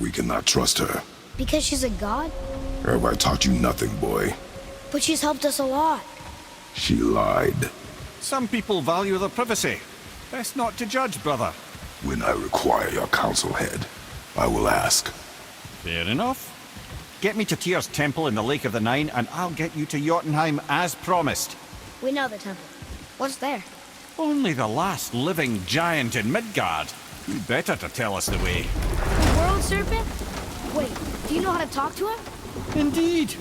We cannot trust her. Because she's a god? Have I taught you nothing, boy? But she's helped us a lot. She lied. Some people value their privacy. Best not to judge, brother. When I require your council head, I will ask. Fair enough. Get me to Tyr's temple in the Lake of the Nine, and I'll get you to Jotunheim as promised. We know the temple. What's there? Only the last living giant in Midgard. Who better to tell us the way? The world serpent? Wait, do you know how to talk to him? Indeed.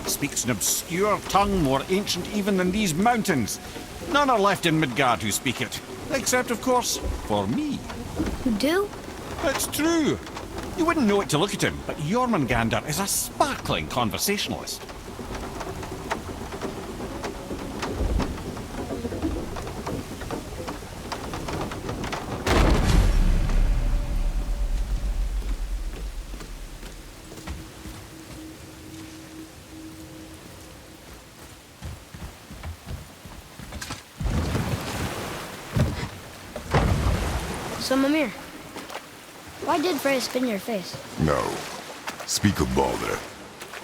Speaks an obscure tongue more ancient even than these mountains. None are left in Midgard who speak it. Except, of course, for me. You do? It's true. You wouldn't know it to look at him, but Jormungandr is a sparkling conversationalist. So, Mimir, why did Freya spin your face? No. Speak of Baldur.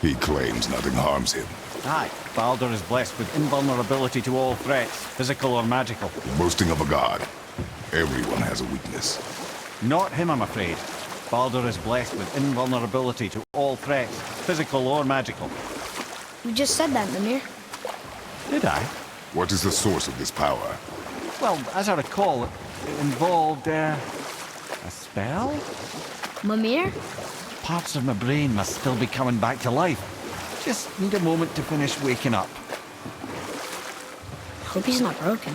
He claims nothing harms him. Aye, Baldur is blessed with invulnerability to all threats, physical or magical. Boasting of a god. Everyone has a weakness. Not him, I'm afraid. Baldur is blessed with invulnerability to all threats, physical or magical. You just said that, Mimir. Did I? What is the source of this power? Well, as I recall, it involved, a spell? Mimir? Parts of my brain must still be coming back to life. Just need a moment to finish waking up. Hope he's not broken.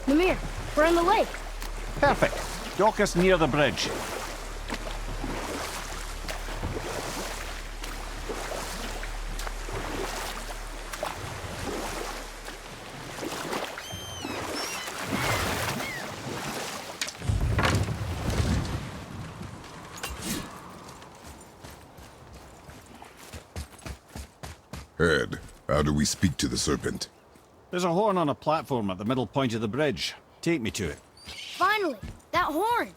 Mimir, we're on the lake. Perfect. Dock us near the bridge. Head, how do we speak to the serpent? There's a horn on a platform at the middle point of the bridge. Take me to it. Finally, that horn.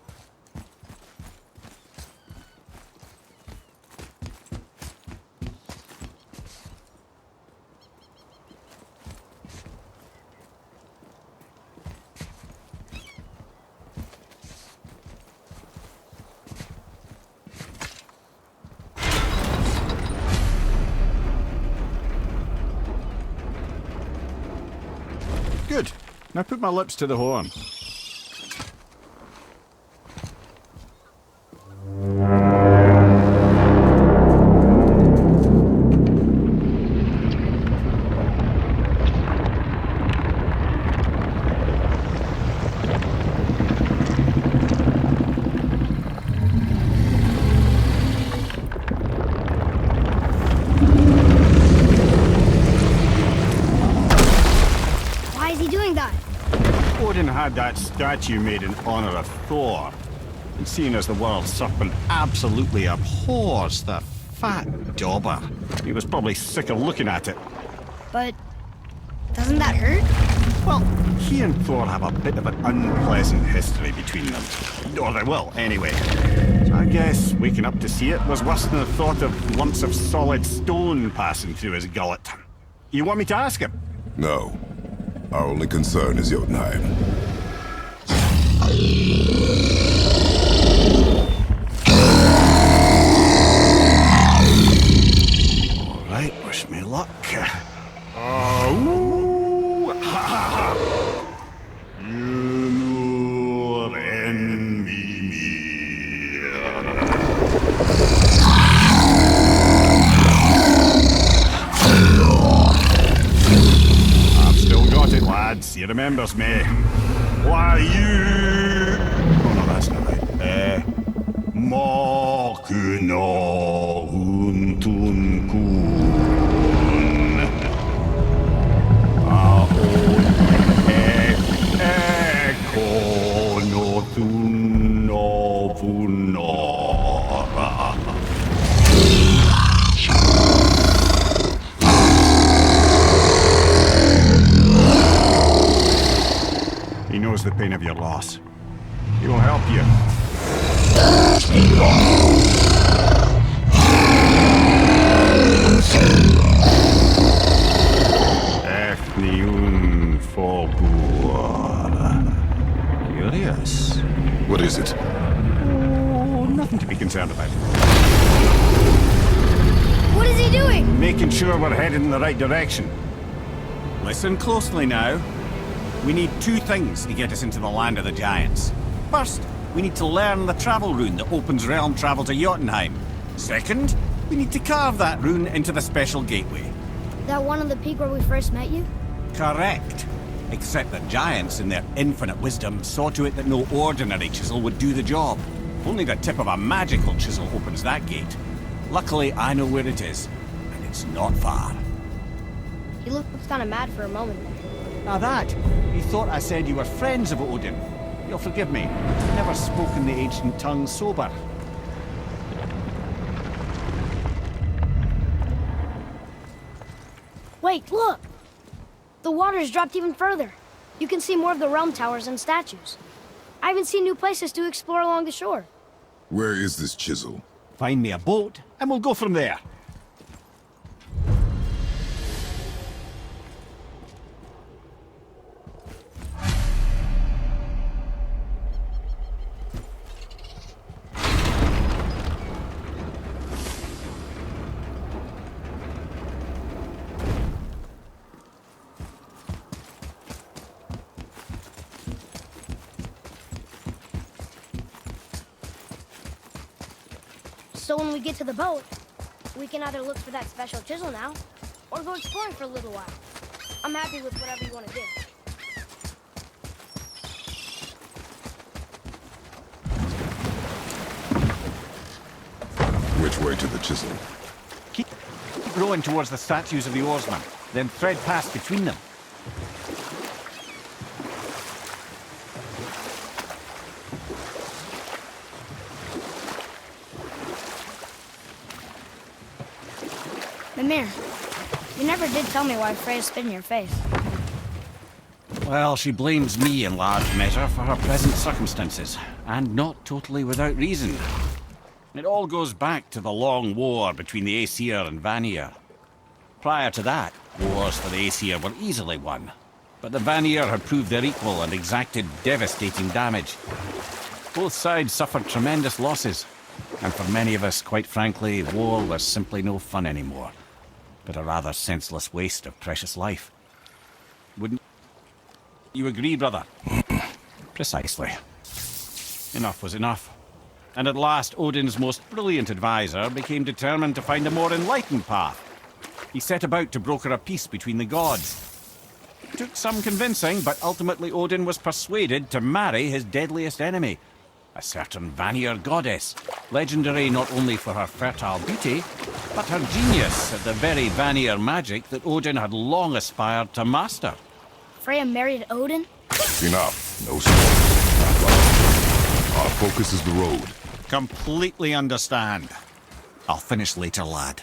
Good. Now put my lips to the horn. Why is he doing that? Odin had that statue made in honor of Thor. And seeing as the world serpent absolutely abhors the fat dauber, he was probably sick of looking at it. But doesn't that hurt? Well, he and Thor have a bit of an unpleasant history between them. Or they will, anyway. So I guess waking up to see it was worse than the thought of lumps of solid stone passing through his gullet. You want me to ask him? No. Our only concern is Jotunheim. All right, wish me luck. Oh, ha ha ha! You envy me. I've still got it, lads. He remembers me. Why you? Oh no, that's not right. Makuna untun kun. Aon ekonotun no. の vunora. 「 What? 「」 What? 「」 What? 「」 What? 「」 What? pain of your loss. He will help you. Curious. What is it? Oh, nothing to be concerned about. What is he doing? Making sure we're headed in the right direction. Listen closely now. We need two things to get us into the land of the giants. First, we need to learn the travel rune that opens realm travel to Jotunheim. Second, we need to carve that rune into the special gateway. That one on the peak where we first met you? Correct. Except that giants, in their infinite wisdom, saw to it that no ordinary chisel would do the job. Only the tip of a magical chisel opens that gate. Luckily, I know where it is, and it's not far. He looked kind of mad for a moment there. Now that, you thought I said you were friends of Odin. You'll forgive me. I've never spoken the ancient tongue sober. Wait, look! The water's dropped even further. You can see more of the realm towers and statues. I even see new places to explore along the shore. Where is this chisel? Find me a boat, and we'll go from there. So when we get to the boat, we can either look for that special chisel now, or go exploring for a little while. I'm happy with whatever you want to do. Which way to the chisel? Keep rowing towards the statues of the oarsmen, then thread past between them. Mimir, you never did tell me why Freya spit in your face. Well, she blames me in large measure for her present circumstances, and not totally without reason. It all goes back to the long war between the Aesir and Vanir. Prior to that, wars for the Aesir were easily won, but the Vanir had proved their equal and exacted devastating damage. Both sides suffered tremendous losses, and for many of us, quite frankly, war was simply no fun anymore, but a rather senseless waste of precious life. Wouldn't you agree, brother? Precisely. Enough was enough. And at last, Odin's most brilliant advisor became determined to find a more enlightened path. He set about to broker a peace between the gods. It took some convincing, but ultimately Odin was persuaded to marry his deadliest enemy, a certain Vanir goddess, legendary not only for her fertile beauty, but her genius at the very Vanir magic that Odin had long aspired to master. Freya married Odin? Enough. No stories. Not long. Our focus is the road. Completely understand. I'll finish later, lad.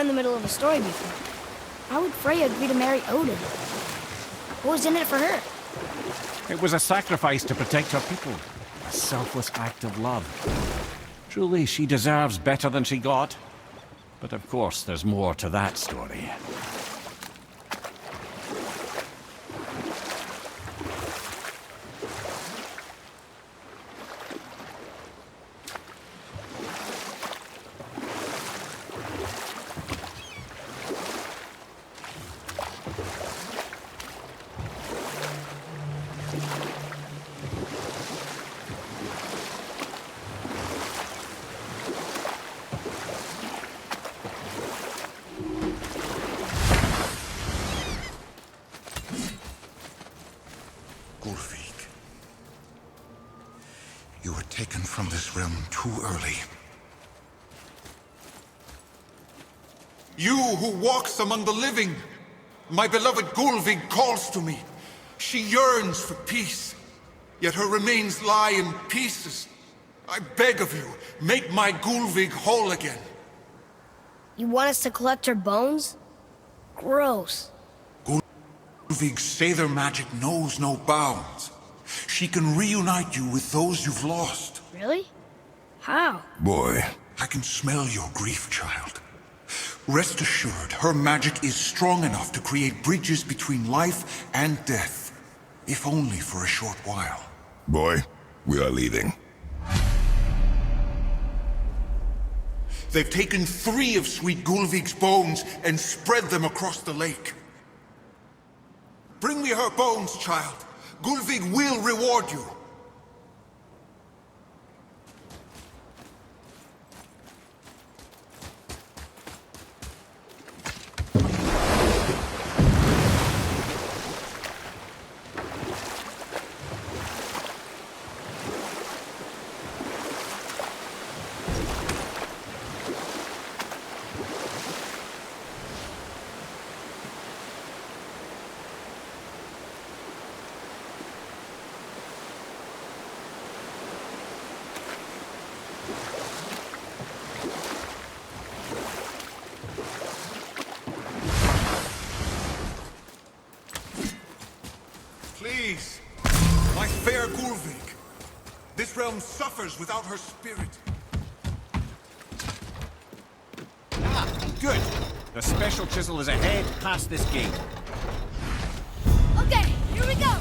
in the middle of a story before. How would Freya agree to marry Odin? What was in it for her? It was a sacrifice to protect her people. A selfless act of love. Truly, she deserves better than she got. But of course, there's more to that story. Gulfig, you were taken from this realm too early. You who walks among the living, my beloved Gulfig calls to me. She yearns for peace, yet her remains lie in pieces. I beg of you, make my Gulfig whole again. You want us to collect her bones? Gross. Gulfig's Sather magic knows no bounds. She can reunite you with those you've lost. Really? How? Boy, I can smell your grief, child. Rest assured, her magic is strong enough to create bridges between life and death, if only for a short while. boy, we are leaving. They've taken 3 of sweet Gulfig's bones and spread them across the lake. Bring me her bones, child. Gulfig will reward you. Please, my fair Gulfig. This realm suffers without her spirit. Ah, good. The special chisel is ahead past this gate. Okay, here we go!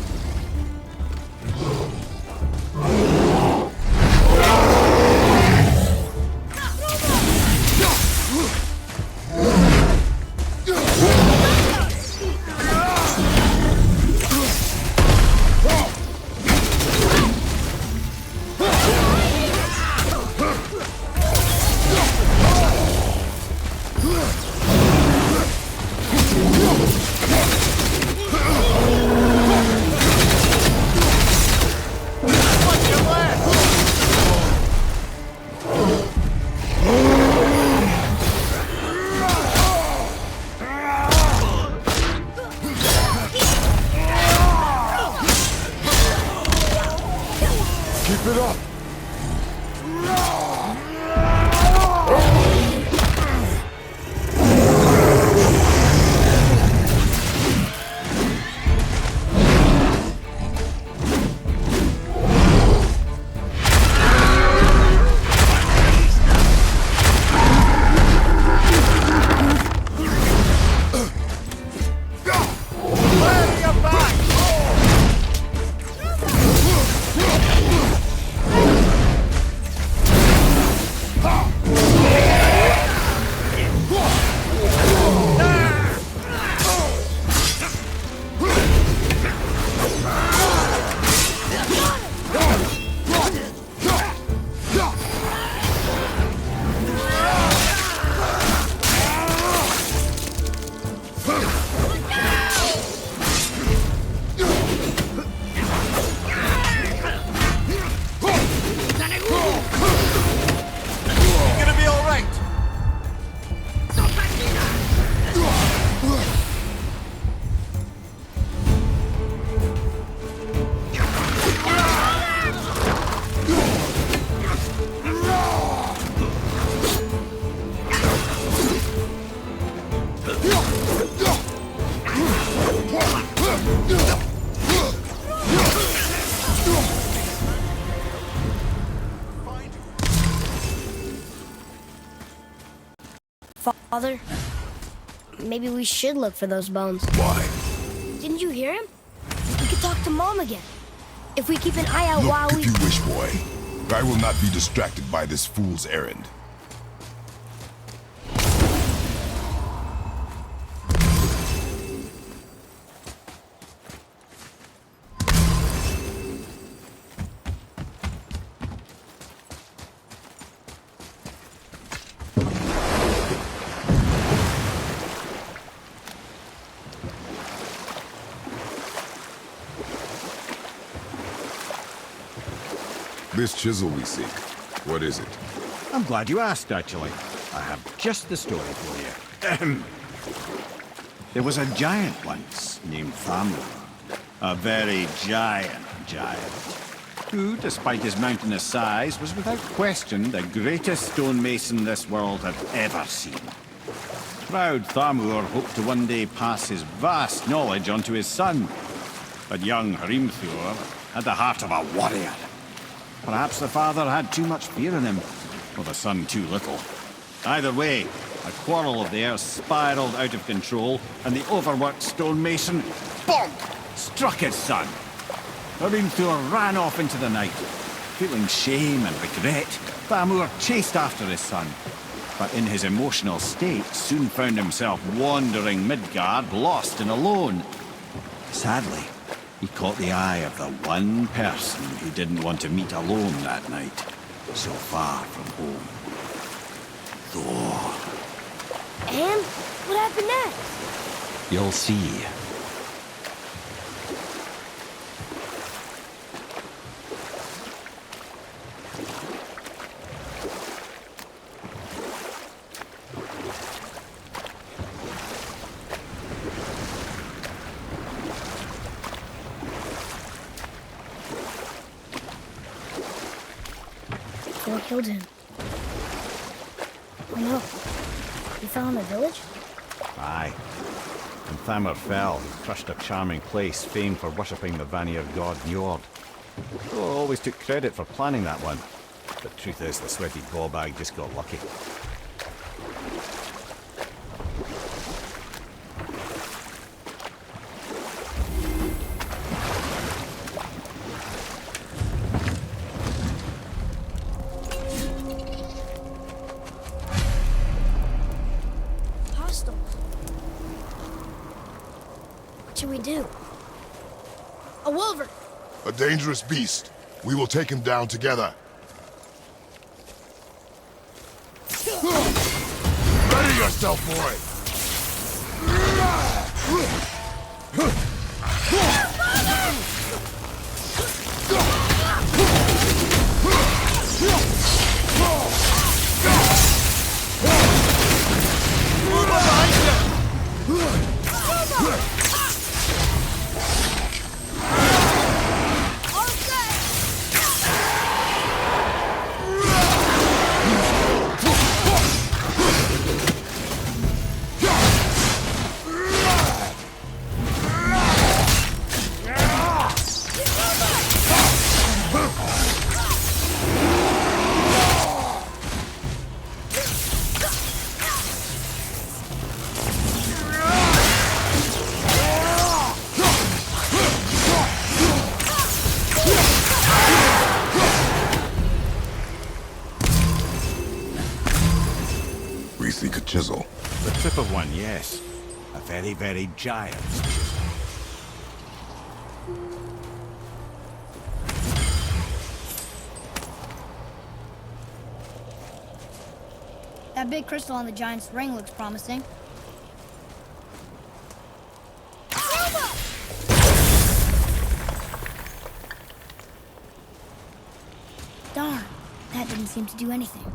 Keep it up! Father, maybe we should look for those bones. Why? Didn't you hear him? We could talk to Mom again. If we keep an eye out while Look we... if you wish, boy. I will not be distracted by this fool's errand. This chisel we seek, what is it? I'm glad you asked, actually. I have just the story for you. Ahem. There was a giant once named Thamur. A very giant, who, despite his mountainous size, was without question the greatest stonemason this world had ever seen. Proud Thamur hoped to one day pass his vast knowledge on to his son. But young Hrimthur had the heart of a warrior. Perhaps the father had too much fear in him, or the son too little. Either way, a quarrel of theirs spiraled out of control, and the overworked stonemason, bonk, struck his son. Hrimthur ran off into the night. Feeling shame and regret, Thamur chased after his son, but in his emotional state soon found himself wandering Midgard, lost and alone. Sadly, he caught the eye of the one person he didn't want to meet alone that night, so far from home. Thor. And what happened next? You'll see. Thor killed him. Oh no. He fell in the village? Aye. When Thamur fell, he crushed a charming place famed for worshipping the Vanir god Njord. Thor always took credit for planning that one. But truth is, the sweaty ballbag just got lucky. Hostile. What should we do? A wolver! A dangerous beast. We will take him down together. Ready yourself, boy! We seek a chisel. The tip of one, yes. A very, very giant chisel. That big crystal on the giant's ring looks promising. Darn, that didn't seem to do anything.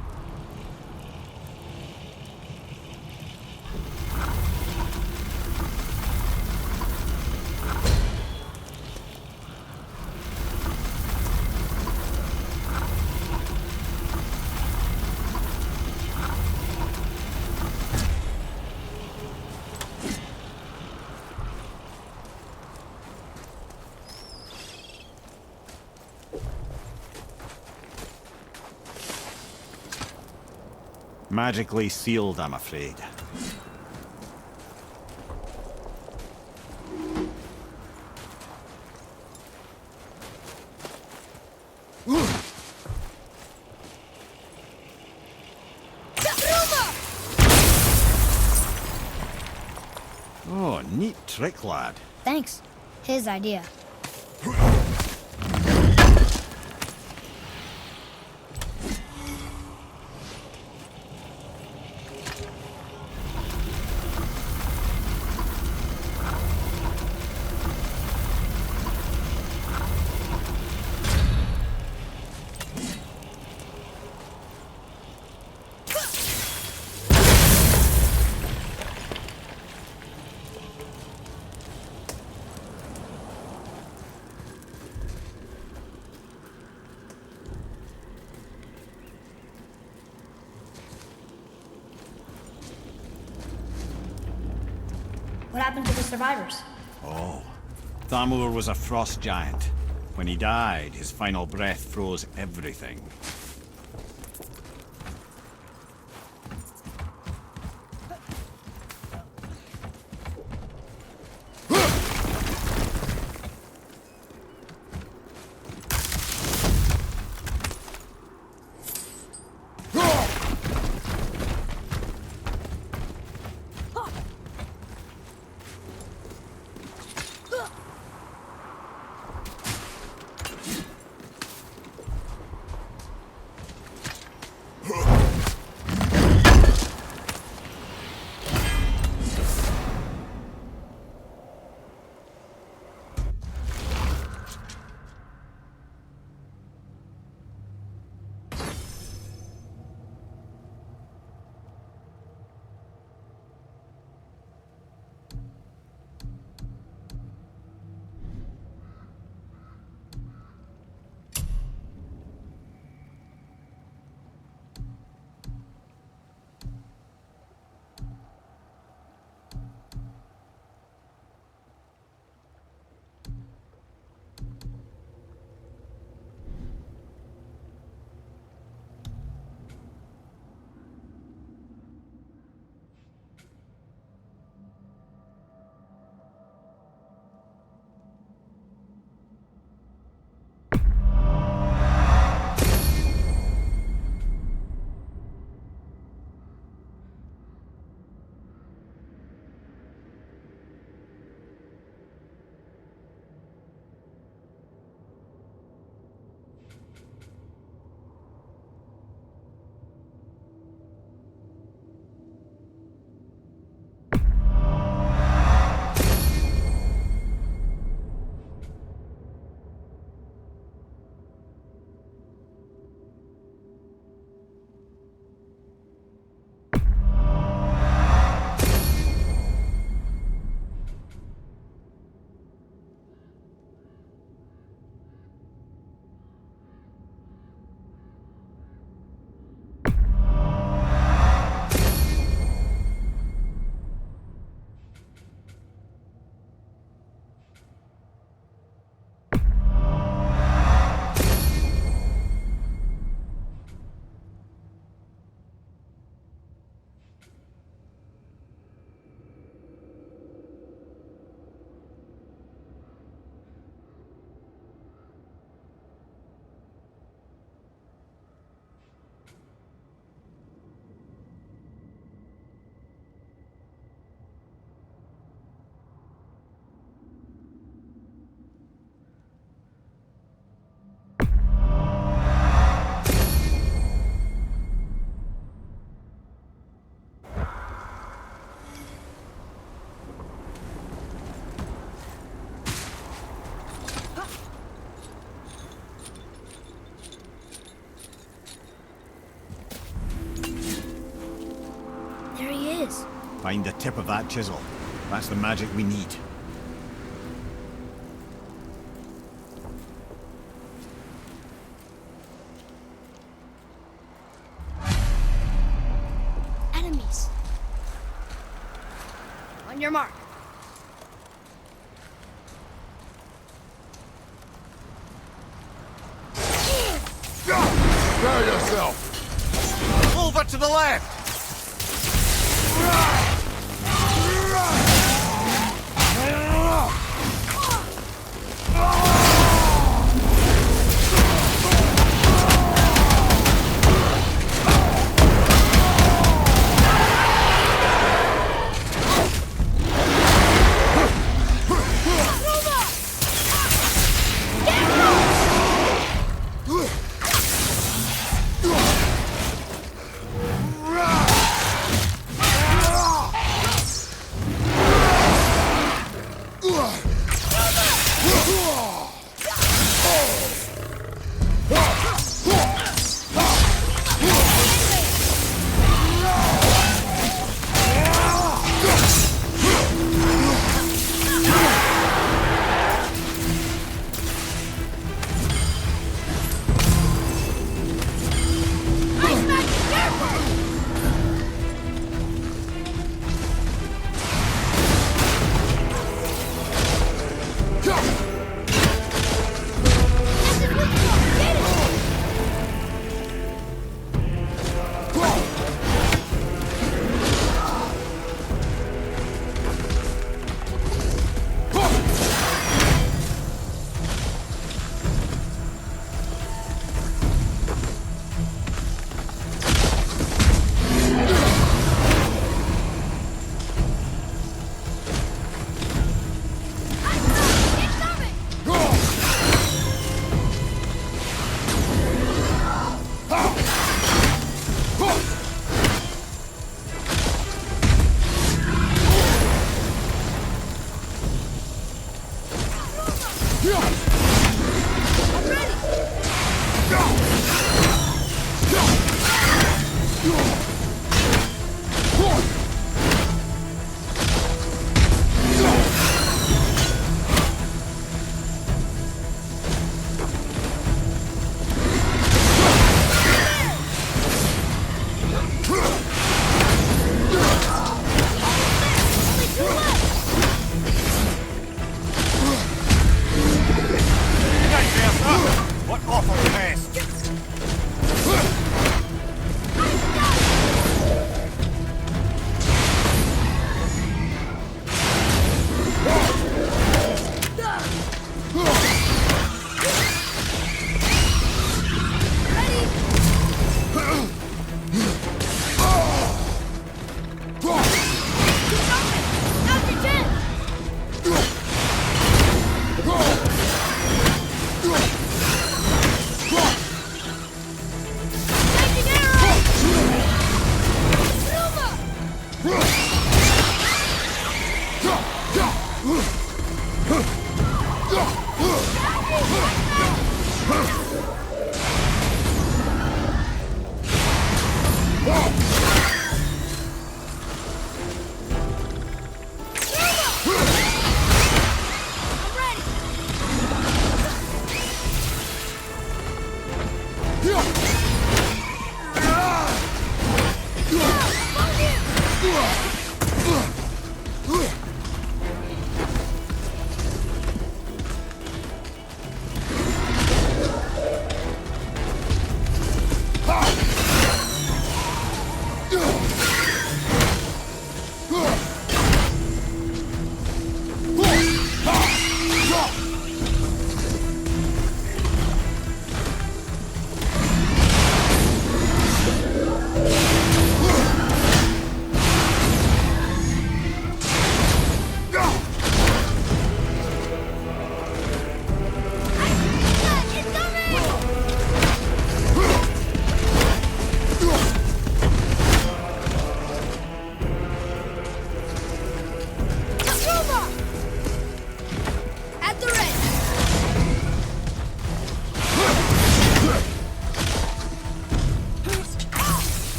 Magically sealed, I'm afraid. Oh, neat trick, lad. Thanks. His idea. What happened to the survivors? Oh, Thamur was a frost giant. When he died, his final breath froze everything. Find the tip of that chisel. That's the magic we need. Enemies. On your mark. Prepare yourself! Over to the left!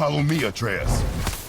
Follow me, Atreus.